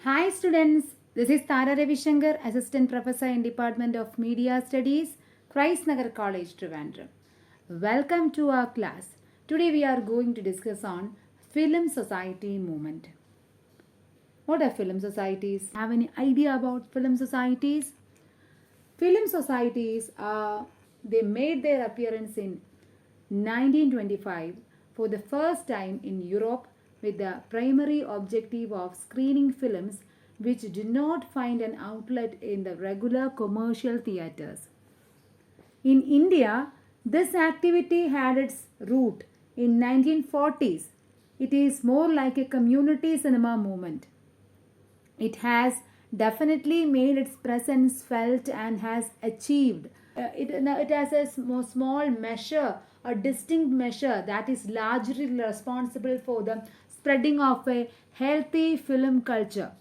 Hi students, this is Tara Ravishankar, Assistant Professor in Department of Media Studies, Christ Nagar College, Trivandrum. Welcome to our class. Today we are going to discuss on Film Society movement. What are film societies? Have any idea about film societies? Film societies they made their appearance in 1925 for the first time in Europe with the primary objective of screening films which did not find an outlet in the regular commercial theaters. In India, this activity had its root in 1940s. It is more like a community cinema movement. It has definitely made its presence felt and has achieved. It has a small measure, a distinct measure that is largely responsible for the spreading of a healthy film culture.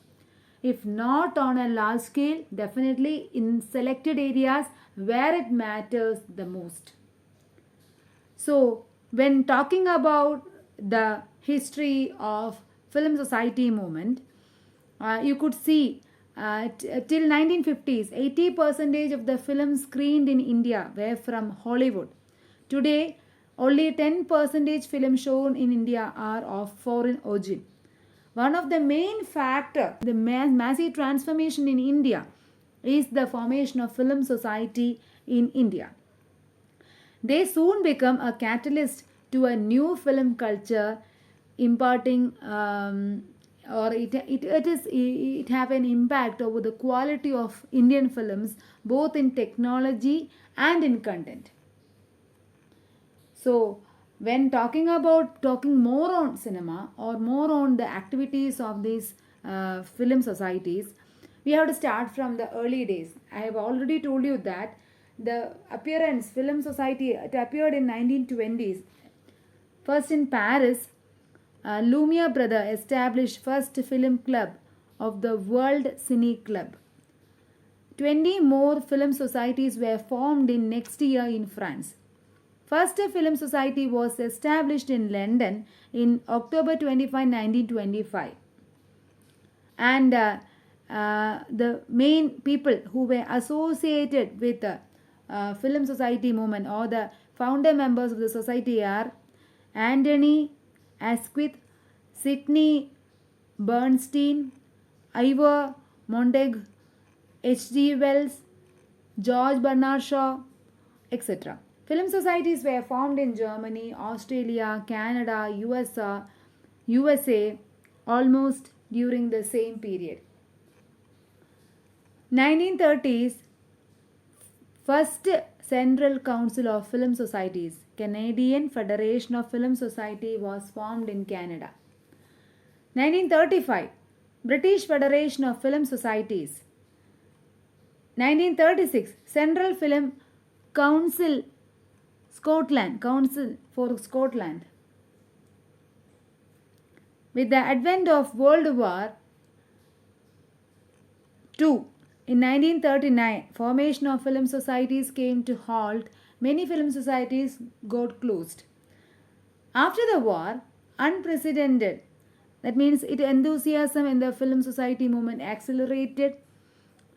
If not on a large scale, definitely in selected areas where it matters the most. So, when talking about the history of film society movement, you could see till 1950s 80% of the films screened in India were from Hollywood. Today only 10% films shown in India are of foreign origin. One of the main factor the massive transformation in India is the formation of film society in India. They soon become a catalyst to a new film culture, imparting it have an impact over the quality of Indian films both in technology and in content. So, when talking more on cinema or more on the activities of these film societies, we have to start from the early days. I have already told you that the appearance film society it appeared in 1920s. First in Paris, Lumiere brother established first film club of the World Cine Club. 20 more film societies were formed in next year in France. First film society was established in London in October 25, 1925. And the main people who were associated with the film society movement or the founder members of the society are Anthony Asquith, Sidney Bernstein, Ivor Montague, H.G. Wells, George Bernard Shaw, etc. Film societies were formed in Germany, Australia, Canada, USA almost during the same period. 1930s First Central Council of Film Societies, Canadian Federation of Film Society was formed in Canada. 1935 British Federation of Film Societies. 1936 Central Film Council Council for Scotland. With the advent of World War II in 1939, formation of film societies came to halt. Many film societies got closed. After the war, unprecedented, that means it enthusiasm in the film society movement accelerated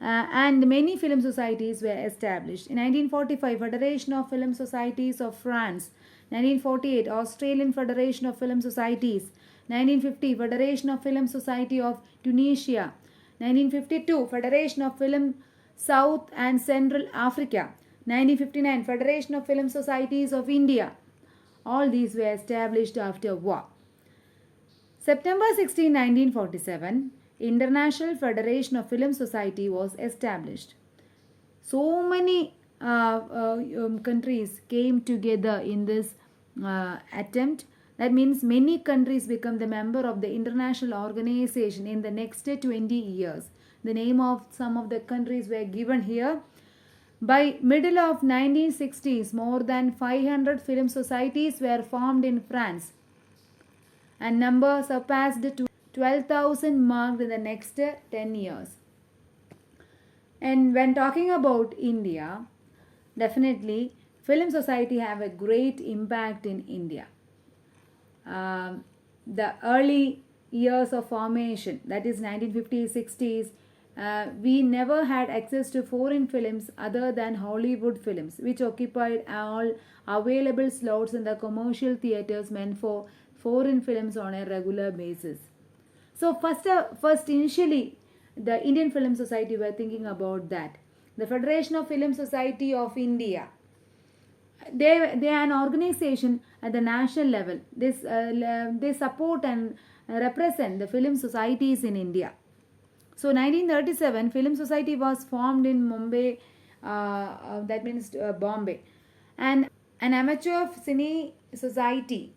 and many film societies were established. In 1945, Federation of Film Societies of France. 1948, Australian Federation of Film Societies. 1950, Federation of Film Society of Tunisia. 1952, Federation of Film South and Central Africa. 1959, Federation of Film Societies of India. All these were established after war. September 16, 1947, International Federation of Film Society was established. So many countries came together in this attempt. That means many countries become the member of the international organization in the next 20 years. The name of some of the countries were given here. By middle of 1960s, more than 500 film societies were formed in France, and number surpassed to 12,000 marked in the next 10 years. And when talking about India, definitely film society have a great impact in India. The early years of formation, that is 1950s, 60s, we never had access to foreign films other than Hollywood films, which occupied all available slots in the commercial theaters meant for foreign films on a regular basis. So first initially, the Indian Film Society were thinking about that. The Federation of Film Society of India, they are an organization at the national level. They support and represent the film societies in India. So 1937 Film Society was formed in Mumbai, that means Bombay, and an amateur cine society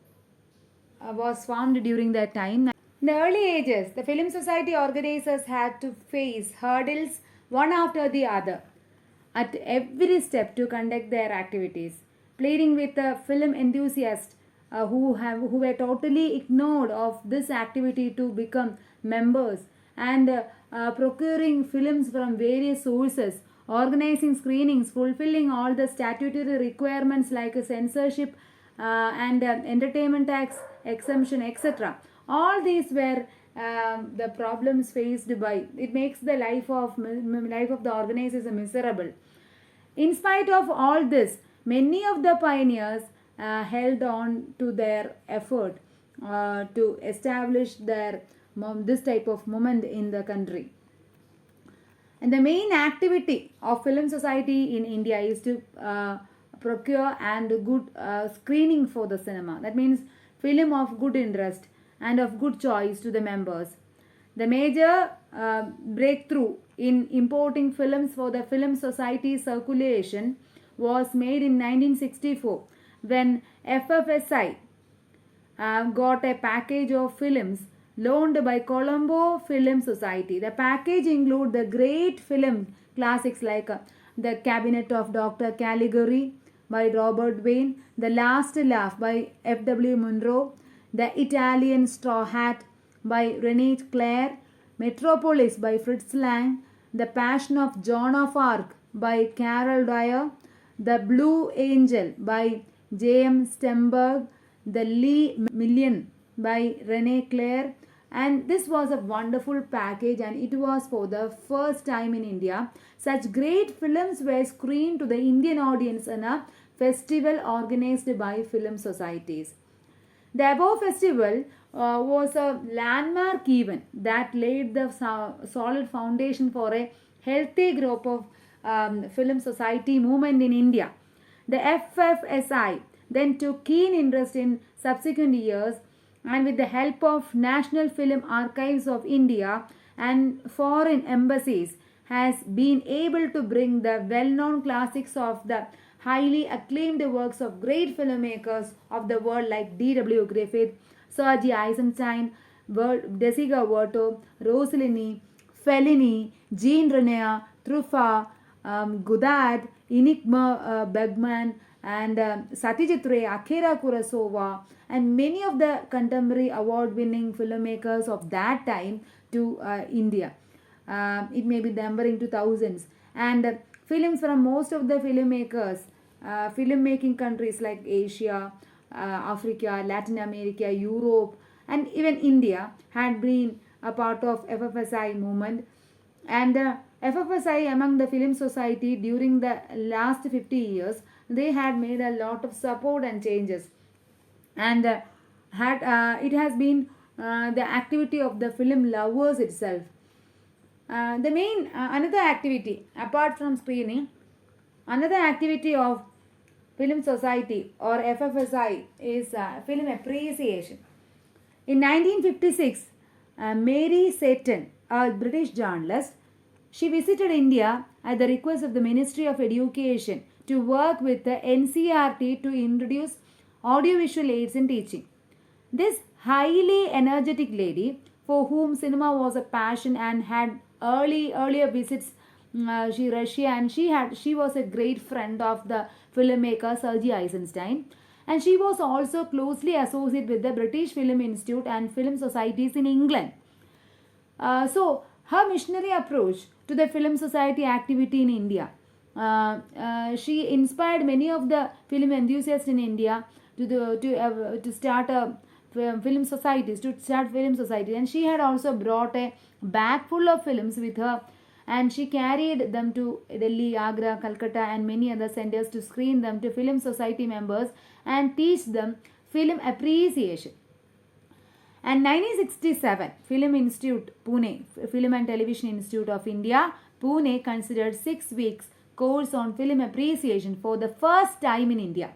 was formed during that time. In the early ages, the Film Society organizers had to face hurdles one after the other at every step to conduct their activities, pleading with the film enthusiasts who were totally ignored of this activity to become members, and procuring films from various sources, organizing screenings, fulfilling all the statutory requirements like censorship and entertainment tax exemption, etc. All these were the problems faced by it. Makes the life of the organizers miserable. In spite of all this, many of the pioneers held on to their effort to establish this type of movement in the country. And the main activity of Film Society in India is to procure and good screening for the cinema. That means film of good interest and of good choice to the members. The major breakthrough in importing films for the Film Society circulation was made in 1964 when FFSI got a package of films loaned by Colombo Film Society. The package included the great film classics like The Cabinet of Dr. Caligari by Robert Wayne, The Last Laugh by F.W. Munro, The Italian Straw Hat by Rene Clair, Metropolis by Fritz Lang, The Passion of Joan of Arc by Carol Dyer, The Blue Angel by J.M. Stemberg, The Lee Million by Rene Clair. And this was a wonderful package, and it was for the first time in India. Such great films were screened to the Indian audience in a festival organized by film societies. The above festival was a landmark event that laid the solid foundation for a healthy group of film society movement in India. The FFSI then took keen interest in subsequent years, and with the help of National Film Archives of India and foreign embassies has been able to bring the well-known classics of the highly acclaimed works of great filmmakers of the world like D.W. Griffith, Sergei Eisenstein, Desiga Varto, Rossellini, Fellini, Jean Renoir, Truffaut, Godard, Ingmar Bergman, and Satyajit Ray, Akira Kurosawa, and many of the contemporary award-winning filmmakers of that time to India. It may be numbering to thousands. And films from most of the filmmakers, filmmaking countries like Asia, Africa, Latin America, Europe, and even India had been a part of FFSI movement. And FFSI among the film society during the last 50 years, they had made a lot of support and changes, and it has been the activity of the film lovers itself. The main another activity apart from screening, another activity of film society or FFSI is film appreciation. In 1956, Mary Seton, a British journalist, she visited India at the request of the Ministry of Education to work with the NCERT to introduce audiovisual aids in teaching. This highly energetic lady, for whom cinema was a passion and had earlier visits Russia, and she was a great friend of the filmmaker Sergei Eisenstein, and she was also closely associated with the British Film Institute and film societies in England. So her missionary approach to the film society activity in India, she inspired many of the film enthusiasts in India to start a film societies, to start film societies, and she had also brought a bag full of films with her, and she carried them to Delhi, Agra, Calcutta, and many other centers to screen them to film society members and teach them film appreciation. And 1967, Film Institute, Pune, Film and Television Institute of India, Pune considered 6 weeks course on film appreciation for the first time in India.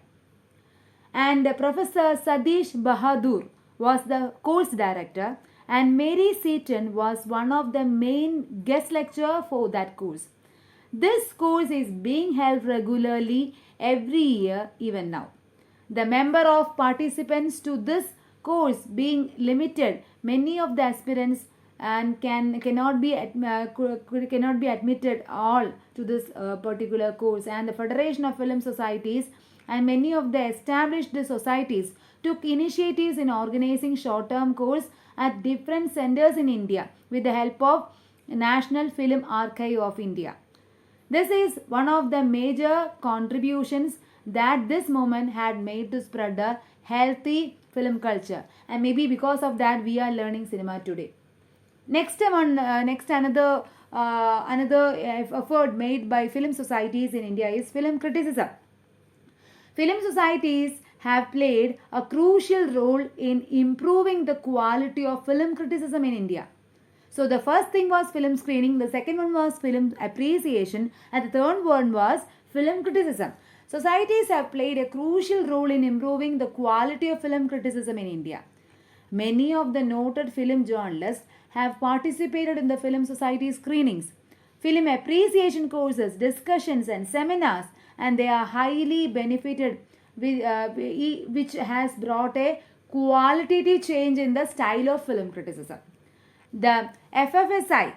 And Professor Satish Bahadur was the course director, and Mary Seaton was one of the main guest lecturer for that course. This course is being held regularly every year even now. The number of participants to this course being limited, many of the aspirants and cannot be admitted all to this particular course, and the Federation of Film Societies and many of the established societies took initiatives in organizing short-term course at different centers in India with the help of National Film Archive of India. This is one of the major contributions that this movement had made to spread a healthy film culture, and maybe because of that we are learning cinema today. Next another effort made by film societies in India is film criticism. Film societies have played a crucial role in improving the quality of film criticism in India. So the first thing was film screening, the second one was film appreciation, and the third one was film criticism. Societies have played a crucial role in improving the quality of film criticism in India. Many of the noted film journalists have participated in the film society screenings, film appreciation courses, discussions and seminars, and they are highly benefited which has brought a qualitative change in the style of film criticism. The FFSI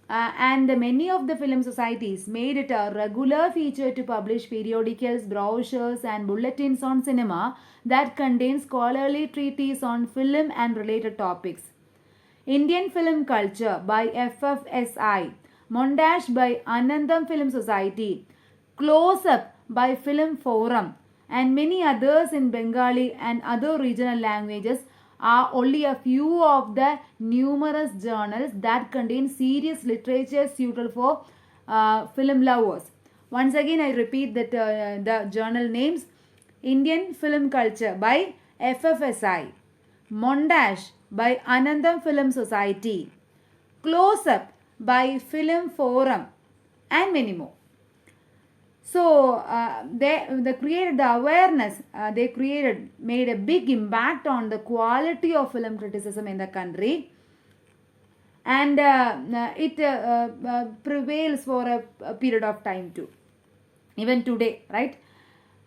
and many of the film societies made it a regular feature to publish periodicals, brochures and bulletins on cinema that contain scholarly treatises on film and related topics. Indian Film Culture by FFSI, Montage by Anandam Film Society, Close Up by Film Forum, and many others in Bengali and other regional languages are only a few of the numerous journals that contain serious literature suitable for film lovers. Once again, I repeat that the journal names: Indian Film Culture by FFSI, Montage by Anandam Film Society, Close Up by Film Forum, and many more. So they created the awareness. Made a big impact on the quality of film criticism in the country, and it prevails for a period of time too, even today, right?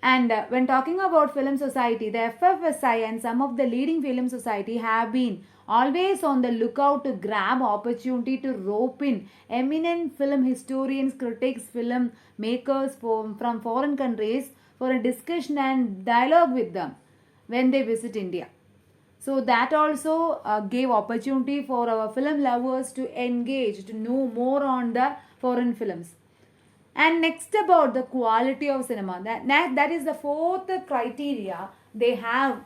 And when talking about film society, the FFSI and some of the leading film society have been always on the lookout to grab opportunity to rope in eminent film historians, critics, film makers from foreign countries for a discussion and dialogue with them when they visit India. So that also gave opportunity for our film lovers to engage, to know more on the foreign films. And next, about the quality of cinema, that is the fourth criteria they have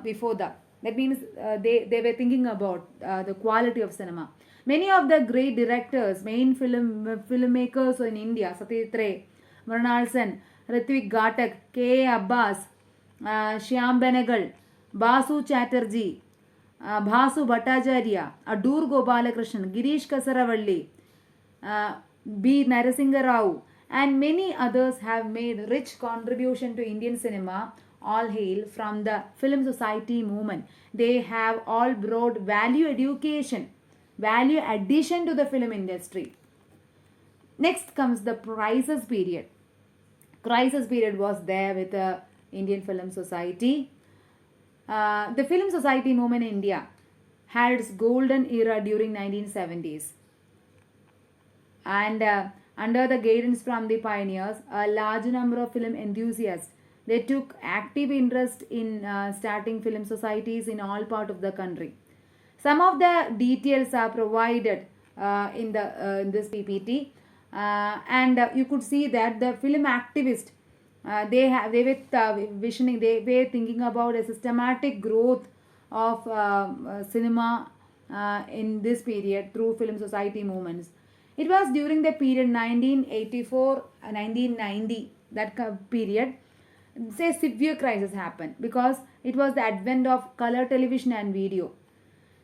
before that. That means they were thinking about the quality of cinema. Many of the great directors, main filmmakers in India, Satyajit Ray, Mrinal Sen, Ritwik Ghatak, K. Abbas, Shyam Benegal, Basu Chatterjee, Bhasu Bhattacharya, Adur Gopalakrishnan, Girish Kasaravalli, B. Narasimha Rao, and many others have made rich contribution to Indian cinema, all hail from the film society movement. They have all brought value education, value addition to the film industry. Next comes the crisis period. Crisis period was there with the Indian Film Society. The film society movement in India had its golden era during 1970s. And under the guidance from the pioneers, a large number of film enthusiasts, they took active interest in starting film societies in all parts of the country. Some of the details are provided in this PPT, and you could see that the film activists they were visioning, they were thinking about a systematic growth of cinema in this period through film society movements. It was during the period 1984 1990, that period, say severe crisis happened because it was the advent of color television and video.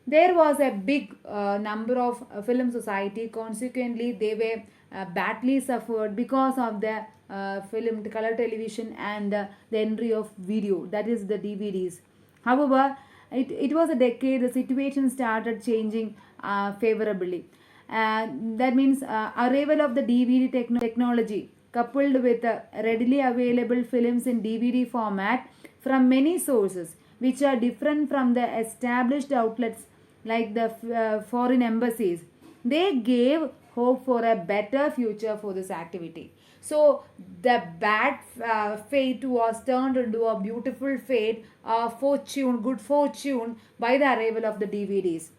There was a big number of film society. Consequently, they were badly suffered because of the film, the color television, and the entry of video, that is the DVDs. However, it was a decade. The situation started changing favorably. That means arrival of the DVD technology coupled with readily available films in DVD format from many sources which are different from the established outlets like the foreign embassies. They gave hope for a better future for this activity. So the bad fate was turned into a beautiful fate, fortune, good fortune by the arrival of the DVDs.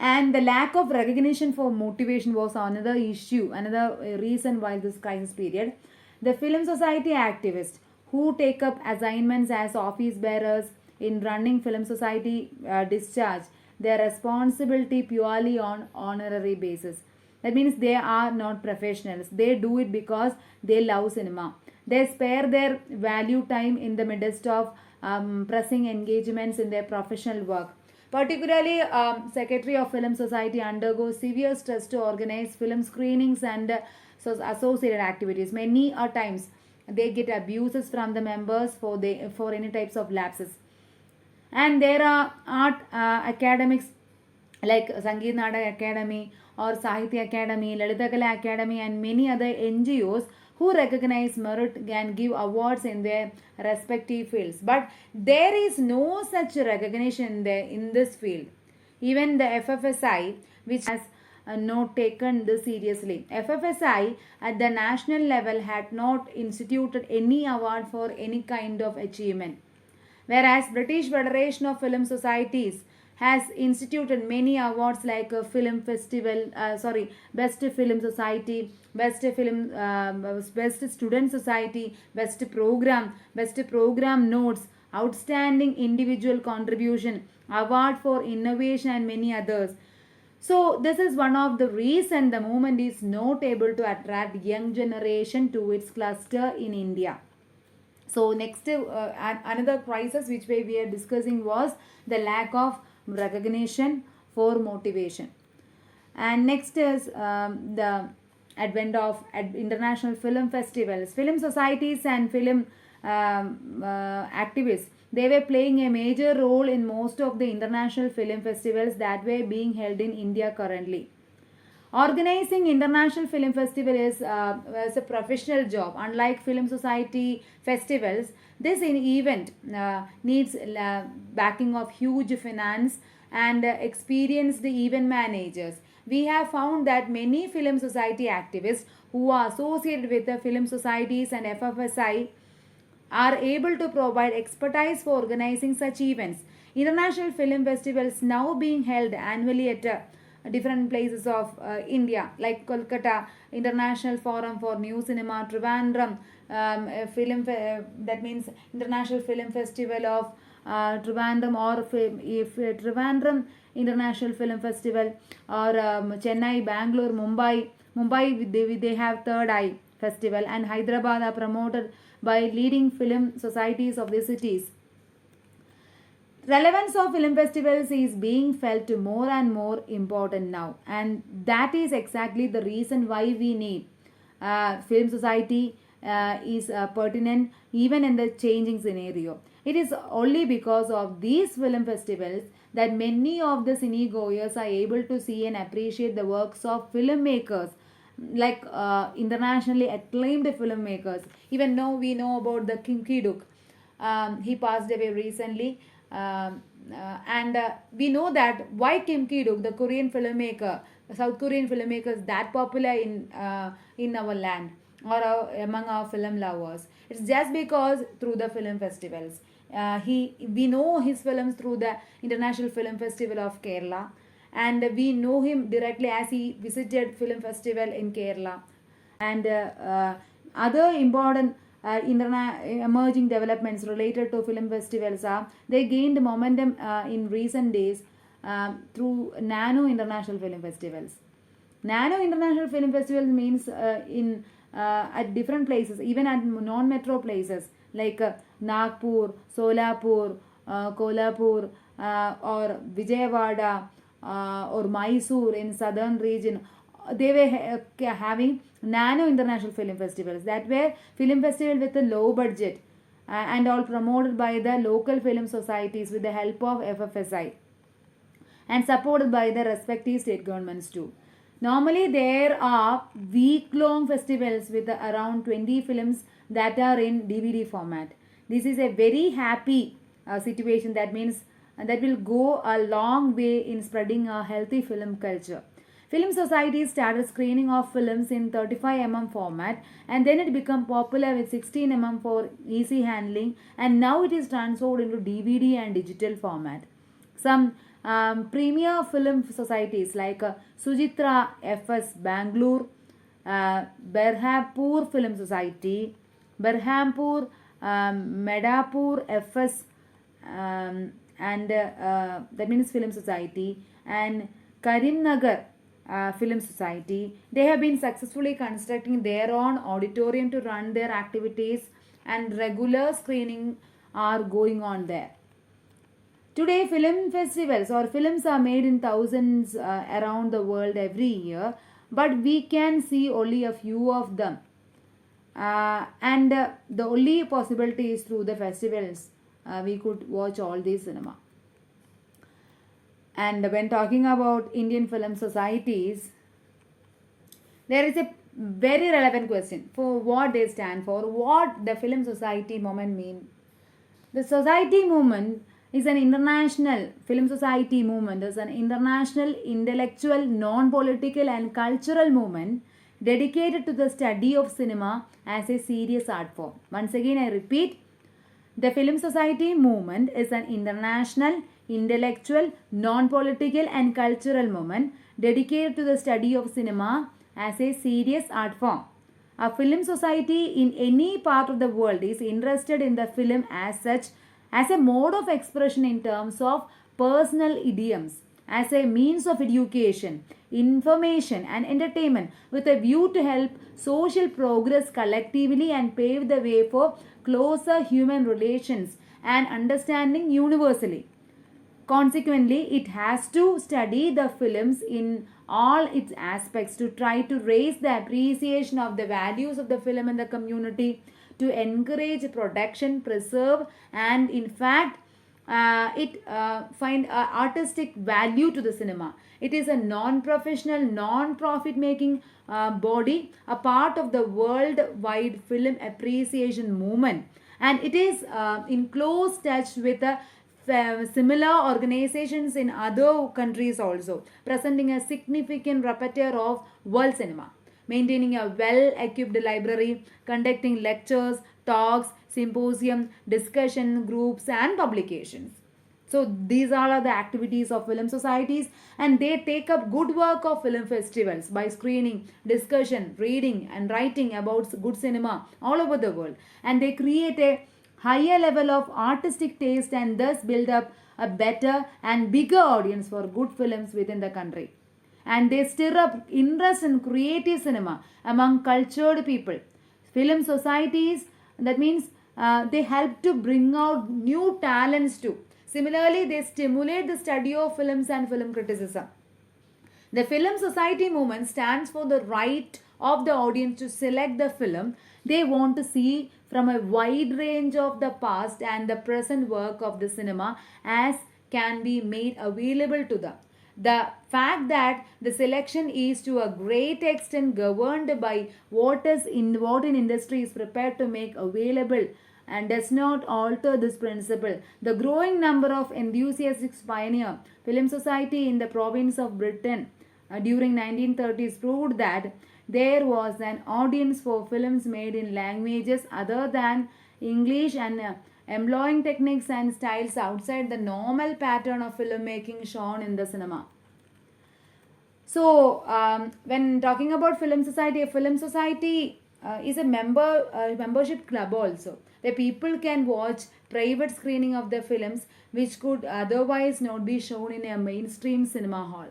And the lack of recognition for motivation was another issue, another reason why this crisis period. The film society activists who take up assignments as office bearers in running film society discharge their responsibility purely on honorary basis. That means they are not professionals. They do it because they love cinema. They spare their value time in the midst of pressing engagements in their professional work. Particularly, Secretary of Film Society undergoes severe stress to organize film screenings and so associated activities. Many a times they get abuses from the members for any types of lapses. And there are art academics like Sangeet Natak Academy or Sahitya Academy, Lalitakala Academy, and many other NGOs who recognize merit and give awards in their respective fields. But there is no such recognition in this field. Even the FFSI, which has not taken this seriously. FFSI at the national level had not instituted any award for any kind of achievement. Whereas British Federation of Film Societies has instituted many awards like a film festival, best film society, best film, best student society, best program notes, outstanding individual contribution, award for innovation, and many others. So this is one of the reason the movement is not able to attract young generation to its cluster in India. So next, another crisis which we are discussing was the lack of recognition for motivation. And next is the advent of international film festivals. Film societies and film activists, they were playing a major role in most of the international film festivals that were being held in India currently. Organizing international film festival is a professional job. Unlike film society festivals, this event needs backing of huge finance and experienced event managers. We have found that many film society activists who are associated with the film societies and FFSI are able to provide expertise for organizing such events. International film festivals now being held annually at different places of India, like Kolkata International Forum for New Cinema, Trivandrum that means International Film Festival of Trivandrum, or if Trivandrum International Film Festival, or Chennai, Bangalore, Mumbai they have Third Eye Festival, and Hyderabad are promoted by leading film societies of the cities. Relevance of film festivals is being felt more and more important now, and that is exactly the reason why we need film society is pertinent even in the changing scenario. It is only because of these film festivals that many of the cinegoers are able to see and appreciate the works of filmmakers like internationally acclaimed filmmakers. Even now we know about the Kim Ki-duk. He passed away recently. And we know that why Kim Ki-duk, the Korean filmmaker, South Korean filmmaker, is that popular in our land or among our film lovers. It's just because through the film festivals. We know his films through the International Film Festival of Kerala, and we know him directly as he visited film festival in Kerala, and other important emerging developments related to film festivals are they gained momentum in recent days through nano international film festivals. Nano international film festivals means in at different places, even at non-metro places like Nagpur, Solapur, Kolhapur, or Vijayawada, or Mysore in southern region. They were having nano international film festivals, that were film festival with a low budget and all promoted by the local film societies with the help of FFSI and supported by the respective state governments too. Normally, there are week-long festivals with around 20 films that are in DVD format. This is a very happy situation. That means that will go a long way in spreading a healthy film culture. Film societies started screening of films in 35 format, and then it became popular with 16 for easy handling, and now it is transferred into DVD and digital format. Some premier film societies like Sujitra FS Bangalore, Berhampur Film Society, Berhampur Medapur FS, and that means Film Society, and Karimnagar Film Society. They have been successfully constructing their own auditorium to run their activities, and regular screening are going on there. Today, film festivals or films are made in thousands around the world every year, but we can see only a few of them. And the only possibility is through the festivals. We could watch all these cinema. And when talking about Indian film societies, there is a very relevant question for what they stand for, what the film society movement mean. The society movement is an international film society movement, is an international intellectual, non-political and cultural movement dedicated to the study of cinema as a serious art form. Once again I repeat, the film society movement is an international, intellectual, non-political and cultural movement dedicated to the study of cinema as a serious art form. A film society in any part of the world is interested in the film as such, as a mode of expression in terms of personal idioms, as a means of education, information and entertainment, with a view to help social progress collectively and pave the way for closer human relations and understanding universally. Consequently, it has to study the films in all its aspects to try to raise the appreciation of the values of the film in the community, to encourage production, preserve, and in fact, it find artistic value to the cinema. It is a non-professional, non-profit making body, a part of the worldwide film appreciation movement, and it is in close touch with the similar organizations in other countries also, presenting a significant repertoire of world cinema, maintaining a well-equipped library, conducting lectures, talks, symposium, discussion groups and publications. So these all are the activities of film societies, and they take up good work of film festivals by screening, discussion, reading and writing about good cinema all over the world, and they create a higher level of artistic taste and thus build up a better and bigger audience for good films within the country. And they stir up interest in creative cinema among cultured people. Film societies, that means they help to bring out new talents too. Similarly, they stimulate the study of films and film criticism. The film society movement stands for the right of the audience to select the film they want to see from a wide range of the past and the present work of the cinema as can be made available to them. The fact that the selection is to a great extent governed by what in industry is prepared to make available and does not alter this principle. The growing number of enthusiastic pioneer film society in the province of Britain during 1930s proved that there was an audience for films made in languages other than English and employing techniques and styles outside the normal pattern of filmmaking shown in the cinema. So, when talking about film society, a film society is a membership club also, where people can watch private screening of the films which could otherwise not be shown in a mainstream cinema hall.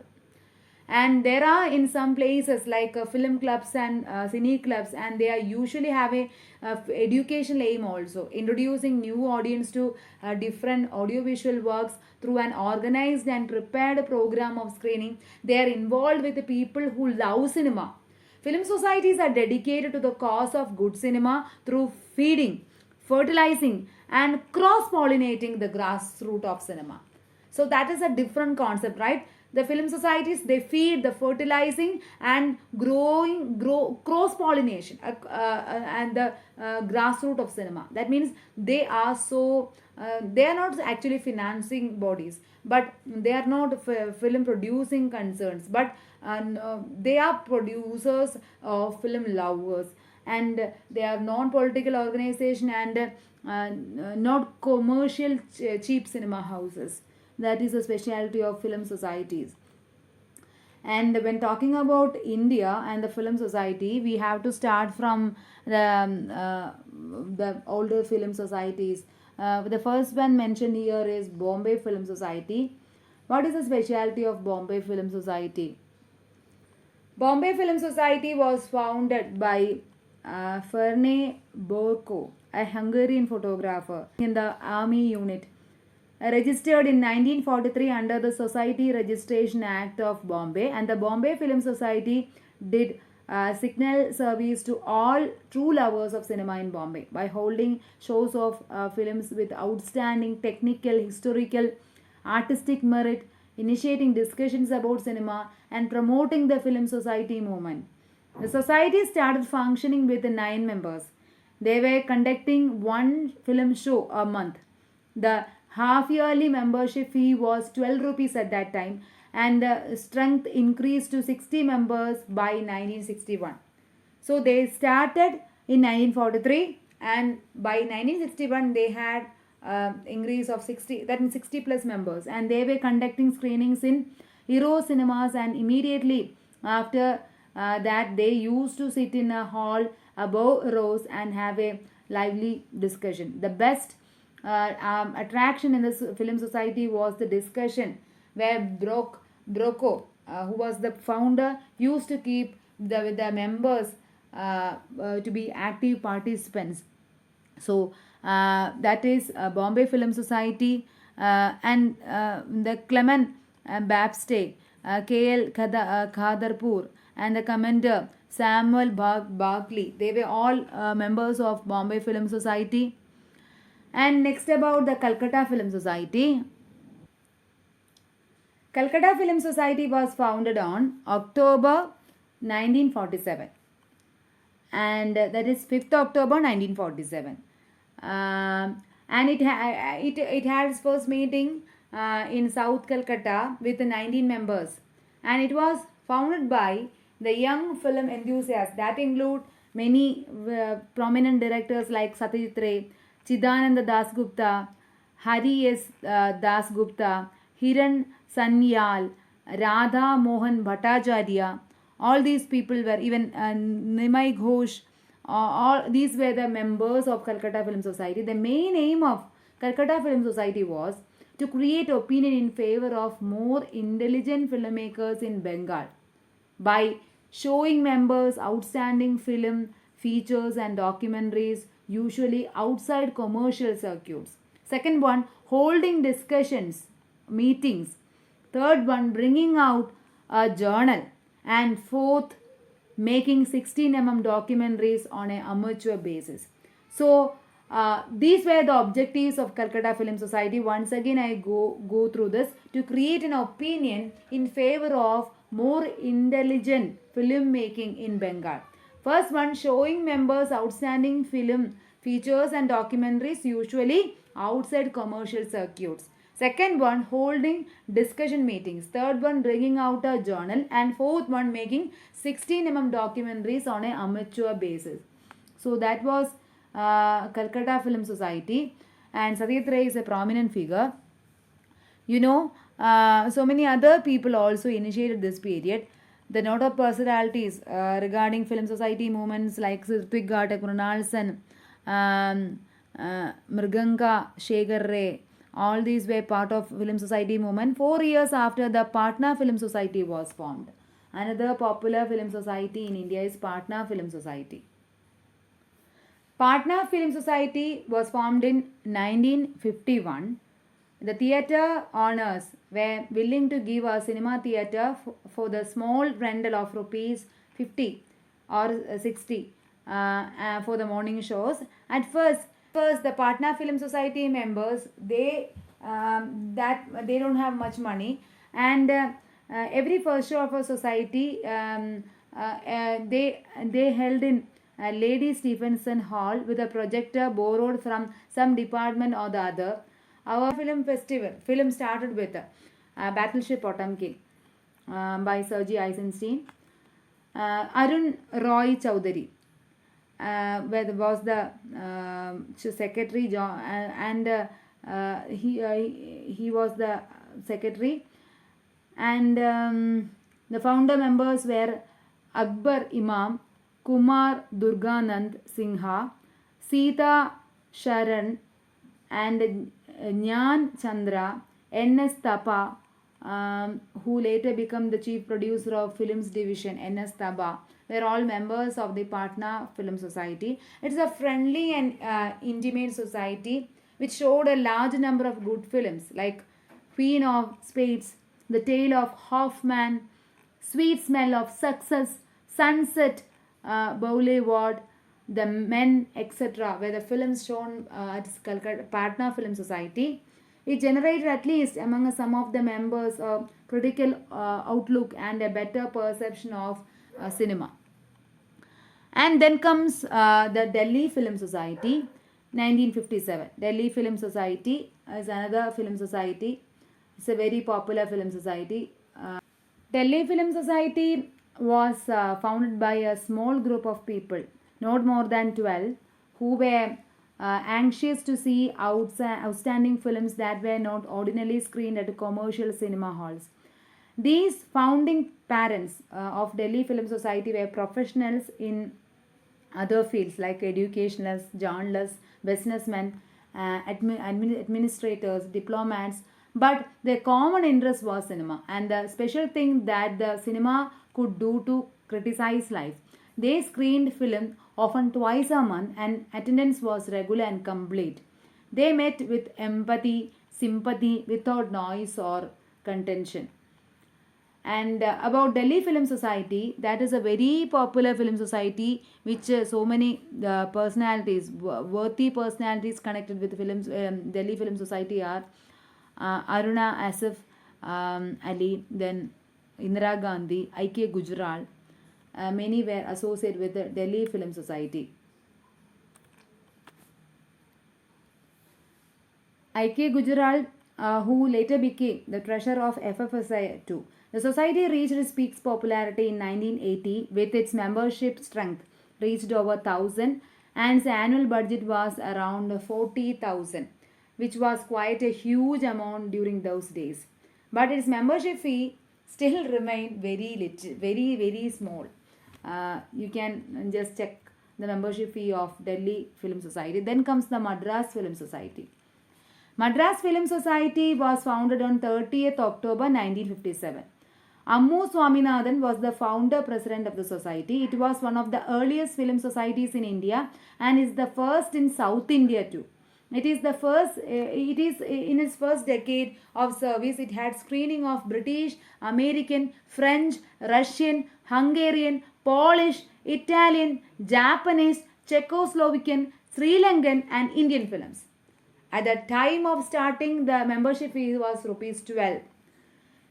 And there are in some places like film clubs and cine clubs, and they are usually have a educational aim also, introducing new audience to different audiovisual works through an organized and prepared program of screening. They are involved with the people who love cinema. Film societies are dedicated to the cause of good cinema through feeding, fertilizing, and cross pollinating the grassroots of cinema. So that is a different concept, right? The film societies, they feed the fertilizing and grow cross pollination and the grassroots of cinema. That means they are so they are not actually financing bodies, but they are not film producing concerns, but they are producers of film lovers, and they are non-political organization, and not commercial cheap cinema houses. That is a specialty of film societies. And when talking about India and the film society, we have to start from the older film societies. The first one mentioned here is Bombay Film Society. What is the specialty of Bombay Film Society? Bombay Film Society was founded by Ferne Borko, a Hungarian photographer in the army unit, registered in 1943 under the Society Registration Act of Bombay, and the Bombay Film Society did signal service to all true lovers of cinema in Bombay by holding shows of films with outstanding technical, historical, artistic merit, initiating discussions about cinema, and promoting the film society movement. The society started functioning with 9 members. They were conducting one film show a month. The half yearly membership fee was 12 rupees at that time, and the strength increased to 60 members by 1961. So they started in 1943, and by 1961 they had increase of 60, that means 60 plus members, and they were conducting screenings in Hero cinemas, and immediately after that they used to sit in a hall above rows and have a lively discussion. The best attraction in this film society was the discussion, where Brocco, who was the founder, used to keep the members to be active participants. So that is Bombay Film Society, and the Clement Babstay, K.L. Khadarpur, and the commander Samuel Barkley. They were all members of Bombay Film Society. And next about the Calcutta Film Society. Calcutta Film Society was founded on October 1947, and that is 5th October 1947. And it had its first meeting in South Calcutta with 19 members, and it was founded by the young film enthusiasts that include many prominent directors like Satyajit Ray, Chidananda Das Gupta, Hari S. Das Gupta, Hiran Sanyal, Radha Mohan Bhattacharya. All these people were, even Nimai Ghosh, all these were the members of Calcutta Film Society. The main aim of Calcutta Film Society was to create opinion in favor of more intelligent filmmakers in Bengal by showing members outstanding film, features, and documentaries, usually outside commercial circuits. Second one, holding discussions, meetings. Third one, bringing out a journal. And fourth, making 16 documentaries on an amateur basis. So these were the objectives of Calcutta Film Society. Once again, I go through this to create an opinion in favor of more intelligent filmmaking in Bengal. First one, showing members outstanding film, features, and documentaries, usually outside commercial circuits. Second one, holding discussion meetings. Third one, bringing out a journal. And fourth one, making 16 documentaries on an amateur basis. So that was Calcutta Film Society. And Satyajit Ray is a prominent figure. You know, so many other people also initiated this period. The note of personalities regarding film society movements like Ritwik Ghatak, Mrunal Sen, Mruganga, Shekhar Ray, all these were part of film society movement. 4 years after the Patna Film Society was formed. Another popular film society in India is Patna Film Society. Patna Film Society was formed in 1951. The theatre owners were willing to give a cinema theatre for the small rental of rupees 50 or 60 for the morning shows. At first the Patna Film Society members, they don't have much money, and every first show of a society, they held in Lady Stephenson Hall with a projector borrowed from some department or the other. Our film started with Battleship Potemkin by Sergei Eisenstein. Arun Roy Chowdhury was the secretary, and he was the secretary, and the founder members were Akbar Imam, Kumar Durganand Singha, Sita Sharan, and Nyan Chandra, N.S. Tapa, who later became the chief producer of films division, N.S. Tapa, were all members of the Patna Film Society. It is a friendly and intimate society which showed a large number of good films like Queen of Spades, The Tale of Hoffman, Sweet Smell of Success, Sunset Boulevard, The Men, etc., were the films shown at Calcutta Patna Film Society. It generated, at least among some of the members, a critical outlook and a better perception of cinema. And then comes the Delhi Film Society, 1957. Delhi Film Society is another film society. It's a very popular film society. Delhi Film Society was founded by a small group of people, not more than 12, who were anxious to see outstanding films that were not ordinarily screened at commercial cinema halls. These founding parents of Delhi Film Society were professionals in other fields like educationalists, journalists, businessmen, administrators, diplomats, but their common interest was cinema and the special thing that the cinema could do to criticize life. They screened film often twice a month and attendance was regular and complete. They met with empathy, sympathy without noise or contention. And about Delhi Film Society, that is a very popular film society which so many personalities, worthy personalities connected with films, Delhi Film Society are Aruna Asif Ali, then Indira Gandhi, I.K. Gujral. Many were associated with the Delhi Film Society. I.K. Gujral, who later became the treasurer of FFSI too. The society reached its peak popularity in 1980 with its membership strength reached over 1,000 and its annual budget was around 40,000, which was quite a huge amount during those days. But its membership fee still remained very small. You can just check the membership fee of Delhi Film Society. Then comes the Madras Film Society. Madras Film Society was founded on 30th October 1957. Ammu Swaminathan was the founder president of the society. It was one of the earliest film societies in India and is the first in South India too. It is in its first decade of service. It had screening of British, American, French, Russian, Hungarian, Polish, Italian, Japanese, Czechoslovakian, Sri Lankan and Indian films. At the time of starting, the membership fee was rupees 12.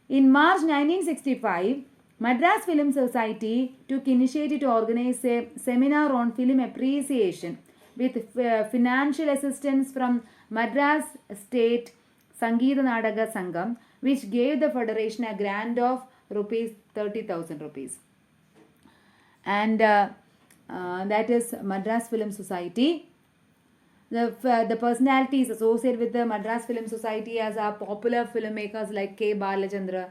In March 1965, Madras Film Society took initiative to organize a seminar on film appreciation with financial assistance from Madras State Sangeeta Nadaga Sangam, which gave the federation a grant of rupees 30,000 rupees. And that is Madras Film Society. The personalities associated with the Madras Film Society as are popular filmmakers like K. Balachandra,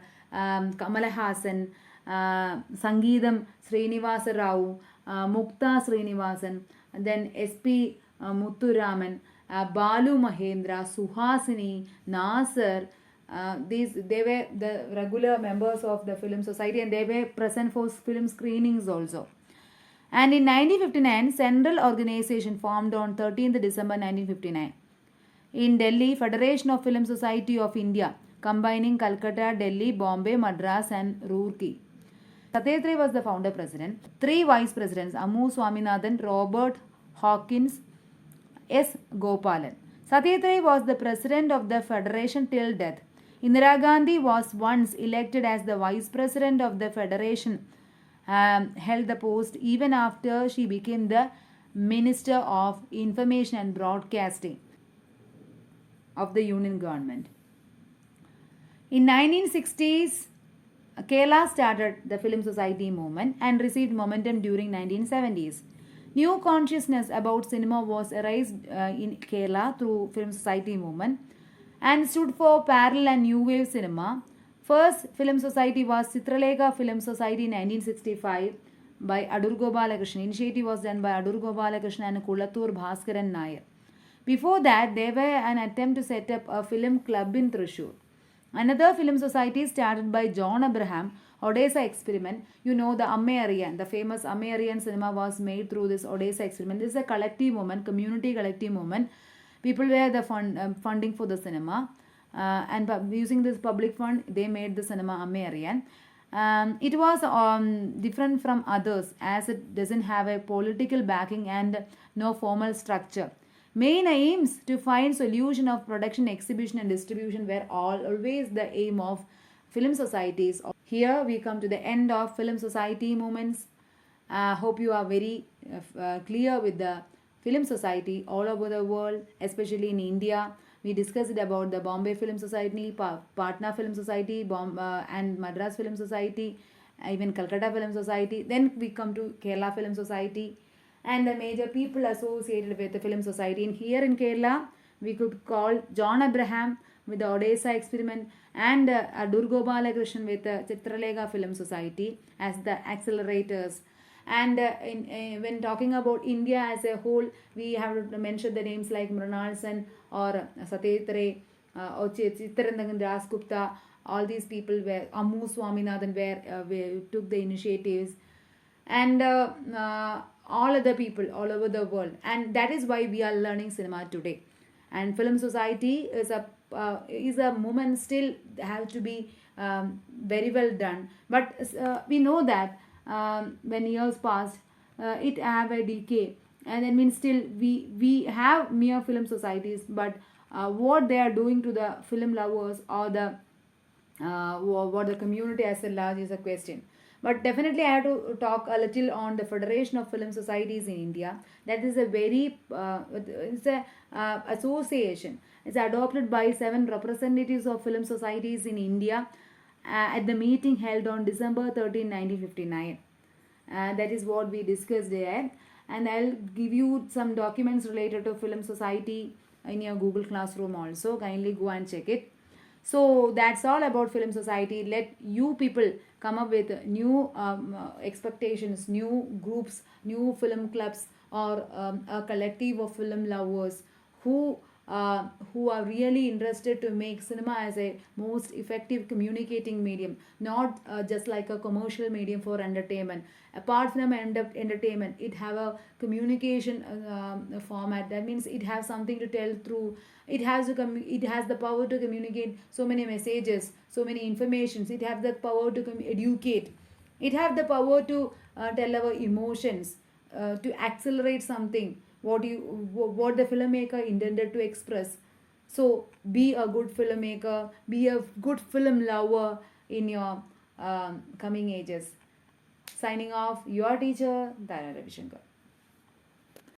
Kamala Hassan, Sangeetham Srinivasa Rao, Mukta Srinivasan, then S.P. Muthuraman, Balu Mahendra, Suhasini, Nasir. They were the regular members of the film society, and they were present for film screenings also. And in 1959, Central Organization formed on 13th December 1959. In Delhi, Federation of Film Society of India, combining Calcutta, Delhi, Bombay, Madras and Roorkee. Satyajit was the founder president. Three vice presidents, Ammu Swaminathan, Robert Hawkins, S. Gopalan. Satyajit was the president of the federation till death. Indira Gandhi was once elected as the vice president of the federation, held the post even after she became the Minister of Information and Broadcasting of the Union government. In 1960s, Kerala started the Film Society movement and received momentum during 1970s. New consciousness about cinema was raised in Kerala through Film Society movement and stood for parallel and new wave cinema. First film society was Chitralekha Film Society in 1965 by Adur Gopalakrishnan. Initiative was done by Adur Gopalakrishnan and Kulattur Bhaskaran Nair. Before that, there were an attempt to set up a film club in Thrissur. Another film society started by John Abraham, Odessa Experiment. You know the Amme-Ariyan, the famous Amme-Ariyan cinema was made through this Odessa Experiment. This is a collective movement, community collective movement. People were the funding for the cinema, and using this public fund, they made the cinema Amme-Ariyan. It was different from others as it doesn't have a political backing and no formal structure. Main aims to find solution of production, exhibition and distribution were always the aim of film societies. Here we come to the end of film society movements. Hope you are very clear with the film society all over the world, especially in India. We discussed about the Bombay Film Society, Patna Film Society, and Madras Film Society, even Calcutta Film Society. Then we come to Kerala Film Society and the major people associated with the film society. And here in Kerala, we could call John Abraham with the Odessa Experiment and Adur Gopalakrishnan with the Chitralekha Film Society as the accelerators. And when talking about India as a whole, we have to mention the names like Mrinal Sen or Satyajit Ray or Chittaranjan Das Gupta. All these people were Ammu Swaminathan were took the initiatives, and all other people all over the world. And that is why we are learning cinema today. And film society is a movement still has to be very well done. But we know that when years passed, it have a decay, and that means still we have mere film societies, but what they are doing to the film lovers or the what the community as a large is a question. But definitely I have to talk a little on the Federation of Film Societies in India. That is a very it's a association. It's adopted by 7 representatives of film societies in India at the meeting held on December 13, 1959. That is what we discussed there. And I'll give you some documents related to film society in your Google Classroom also. Kindly go and check it. So that's all about film society. Let you people come up with new expectations, new groups, new film clubs, or a collective of film lovers who are really interested to make cinema as a most effective communicating medium, not just like a commercial medium for entertainment. Apart from entertainment, it have a communication format. That means it has something to tell through. It has the power to communicate so many messages, so many informations. It has the power to educate. It have the power to tell our emotions, to accelerate something what the filmmaker intended to express. So be a good filmmaker, be a good film lover in your coming ages. Signing off, your teacher, Dara Ravishankar.